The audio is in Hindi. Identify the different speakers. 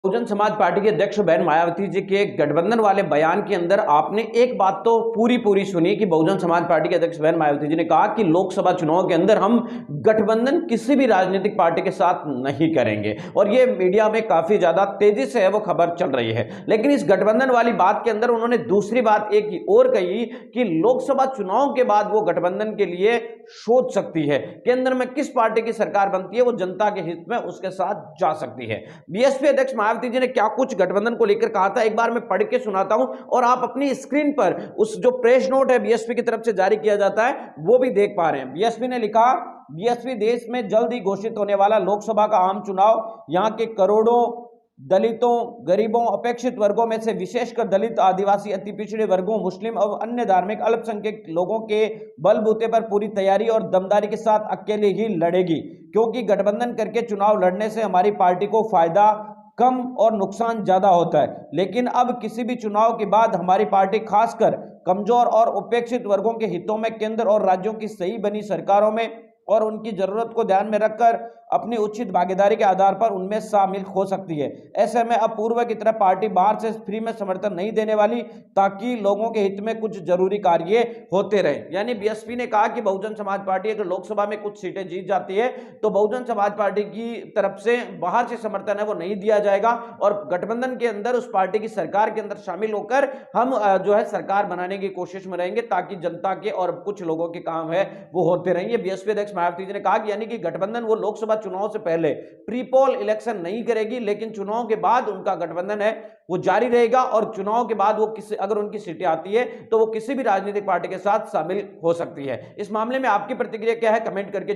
Speaker 1: बहुजन समाज पार्टी के अध्यक्ष बहन मायावती जी के गठबंधन वाले बयान के अंदर आपने एक बात तो पूरी सुनी कि बहुजन समाज पार्टी के अध्यक्ष बहन मायावती जी ने कहा कि लोकसभा चुनाव के अंदर हम गठबंधन किसी भी राजनीतिक पार्टी के साथ नहीं करेंगे, और ये मीडिया में काफी ज्यादा तेजी से है वो खबर चल रही है। लेकिन इस गठबंधन वाली बात के अंदर उन्होंने दूसरी बात एक और कही कि लोकसभा चुनाव के बाद वो गठबंधन के लिए सोच सकती है, केंद्र में किस पार्टी की सरकार बनती है वो जनता के हित में उसके साथ जा सकती है। बीएसपी अध्यक्ष मायावती जी ने क्या कुछ गठबंधन को लेकर कहा था, एक बार मैं पढ़ के सुनाता हूं और आप अपनी स्क्रीन पर उस जो प्रेस नोट है बीएसपी की तरफ से जारी किया जाता है वो भी देख पा रहे हैं। बीएसपी ने लिखा, बीएसपी देश में जल्द ही घोषित होने वाला लोकसभा का आम चुनाव यहां के करोड़ों दलितों, गरीबों, अपेक्षित वर्गों में से विशेषकर दलित, आदिवासी, अति पिछड़े वर्गों, मुस्लिम और अन्य धार्मिक अल्पसंख्यक लोगों के बलबूते पर पूरी तैयारी और दमदारी के साथ अकेले ही लड़ेगी, क्योंकि गठबंधन करके चुनाव लड़ने से हमारी पार्टी को फायदा कम और नुकसान ज्यादा होता है। लेकिन अब किसी भी चुनाव के बाद हमारी पार्टी खासकर कमजोर और उपेक्षित वर्गों के हितों में केंद्र और राज्यों की सही बनी सरकारों में और उनकी जरूरत को ध्यान में रखकर अपनी उचित भागीदारी के आधार पर उनमें शामिल हो सकती है। ऐसे में अब पूर्व की तरह पार्टी बाहर से फ्री में समर्थन नहीं देने वाली, ताकि लोगों के हित में कुछ जरूरी कार्य होते रहे। यानी बीएसपी ने कहा कि बहुजन समाज पार्टी अगर लोकसभा में कुछ सीटें जीत जाती है तो बहुजन समाज पार्टी की तरफ से बाहर से समर्थन है वो नहीं दिया जाएगा, और गठबंधन के अंदर उस पार्टी की सरकार के अंदर शामिल होकर हम जो है सरकार बनाने की कोशिश में रहेंगे, ताकि जनता के और कुछ लोगों के काम है वो होते रहेंगे। बीएसपी अध्यक्ष मायावती जी ने कहा कि यानी कि गठबंधन वो लोकसभा चुनाव से पहले प्री पोल इलेक्शन नहीं करेगी, लेकिन चुनाव के बाद उनका गठबंधन है वो जारी रहेगा, और चुनाव के बाद वो किसी अगर उनकी सीटें आती है तो वो किसी भी राजनीतिक पार्टी के साथ शामिल हो सकती है। इस मामले में आपकी प्रतिक्रिया क्या है, कमेंट करके